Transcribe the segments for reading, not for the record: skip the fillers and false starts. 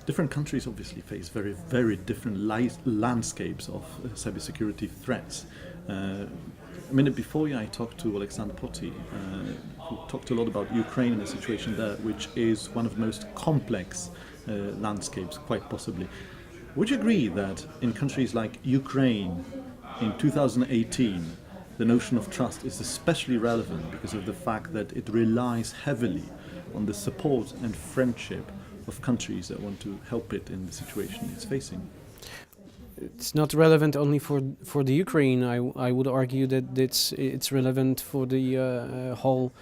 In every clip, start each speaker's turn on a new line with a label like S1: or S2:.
S1: different countries obviously face very, very different landscapes of cybersecurity threats. A minute before I talked to Alexander Potti, who talked a lot about Ukraine and the situation there, which is one of the most complex landscapes, quite possibly. Would you agree that in countries like Ukraine in 2018, the notion of trust is especially relevant because of the fact that it relies heavily on the support and friendship of countries that want to help it in the situation it's facing?
S2: It's not relevant only for the Ukraine. I would argue that it's relevant for the whole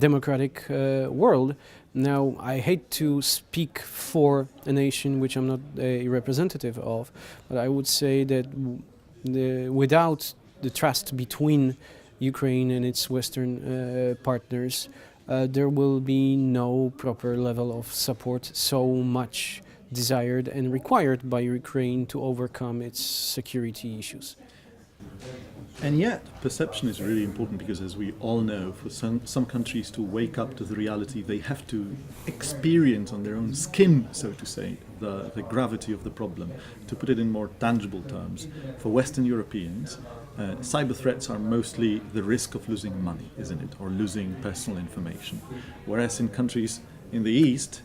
S2: democratic world. Now, I hate to speak for a nation which I'm not a representative of, but I would say that without the trust between Ukraine and its Western partners, there will be no proper level of support so much desired and required by Ukraine to overcome its security issues.
S1: And yet, perception is really important because, as we all know, for some countries to wake up to the reality, they have to experience on their own skin, so to say, the gravity of the problem. To put it in more tangible terms, for Western Europeans, cyber threats are mostly the risk of losing money, isn't it, or losing personal information. Whereas in countries in the East,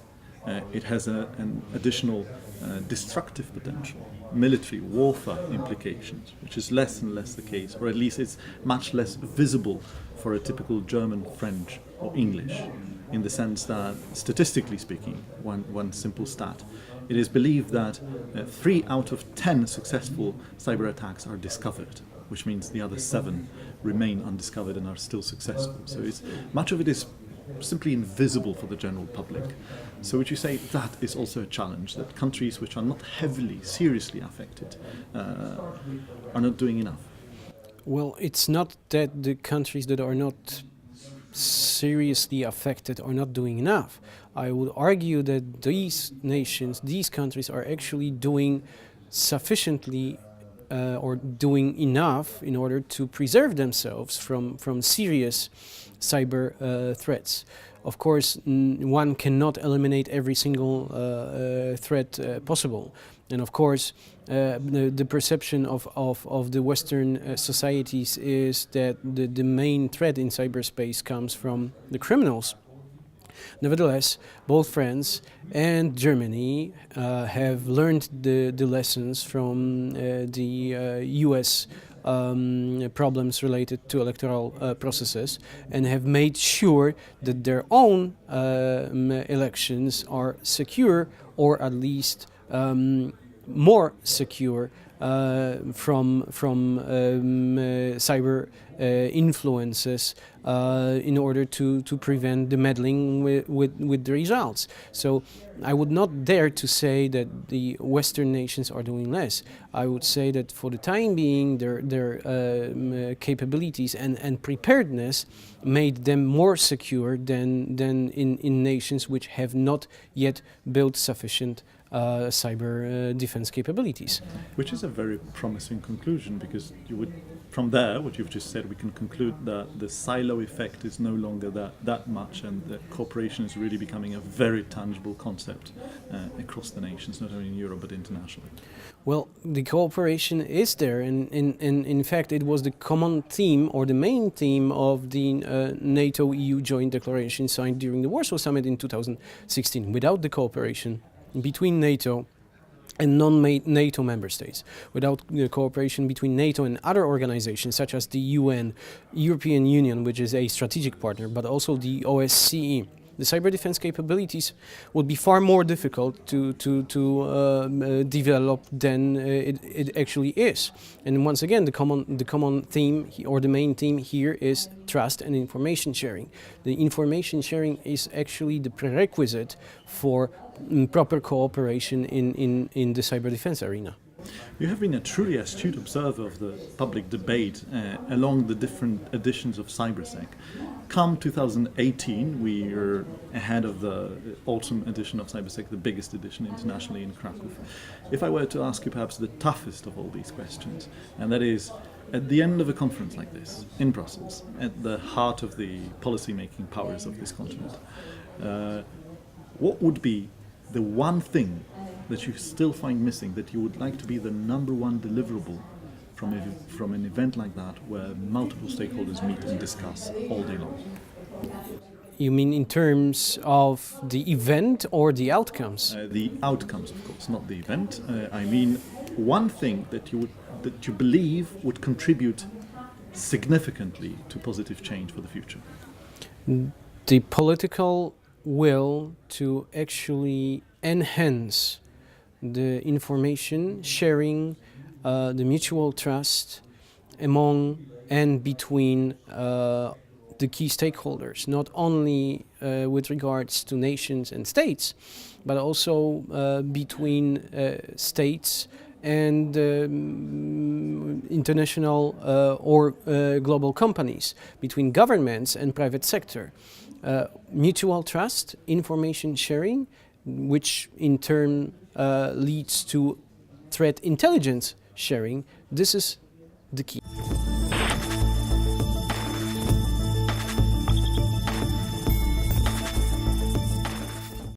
S1: it has an additional destructive potential, military warfare implications, which is less and less the case, or at least it's much less visible for a typical German, French or English, in the sense that, statistically speaking, one simple stat, it is believed that 3 out of 10 successful cyber attacks are discovered, which means the other 7 remain undiscovered and are still successful. So much of it is simply invisible for the general public. So would you say that is also a challenge, that countries which are not heavily, seriously affected are not doing enough?
S2: Well, it's not that the countries that are not seriously affected are not doing enough. I would argue that these nations, these countries are actually doing sufficiently or doing enough in order to preserve themselves from serious cyber threats. Of course, one cannot eliminate every single threat possible. And of course, the perception of the Western societies is that the main threat in cyberspace comes from the criminals. Nevertheless, both France and Germany have learned the lessons from the US problems related to electoral processes, and have made sure that their own elections are secure, or at least more secure from cyber influences in order to prevent the meddling with the results. So I would not dare to say that the Western nations are doing less. I would say that for the time being their capabilities and preparedness made them more secure than in nations which have not yet built sufficient cyber defense capabilities.
S1: Which is a very promising conclusion, because from there, what you've just said, we can conclude that the silo effect is no longer that much, and that cooperation is really becoming a very tangible concept across the nations, not only in Europe but internationally.
S2: Well, the cooperation is there, and in fact it was the common theme or the main theme of the NATO-EU joint declaration signed during the Warsaw Summit in 2016. Without the cooperation between NATO and non-NATO member states, without the cooperation between NATO and other organizations such as the UN, European Union, which is a strategic partner, but also the OSCE, the cyber defense capabilities would be far more difficult to develop than it actually is. And once again, the common theme or the main theme here is trust and information sharing. The information sharing is actually the prerequisite for proper cooperation in the cyber defense arena.
S1: You have been a truly astute observer of the public debate along the different editions of CyberSec. Come 2018, we are ahead of the autumn edition of CyberSec, the biggest edition internationally in Krakow. If I were to ask you perhaps the toughest of all these questions, and that is, at the end of a conference like this, in Brussels, at the heart of the policy-making powers of this continent, what would be the one thing that you still find missing, that you would like to be the number one deliverable from an event like that, where multiple stakeholders meet and discuss all day long?
S2: You mean in terms of the event or the outcomes?
S1: The outcomes, of course, not the event. I mean, one thing that you believe would contribute significantly to positive change for the future.
S2: The political will to actually enhance the information sharing, the mutual trust among and between the key stakeholders, not only with regards to nations and states, but also between states and international or global companies, between governments and private sector. Mutual trust, information sharing, which in turn leads to threat intelligence sharing. This is the key.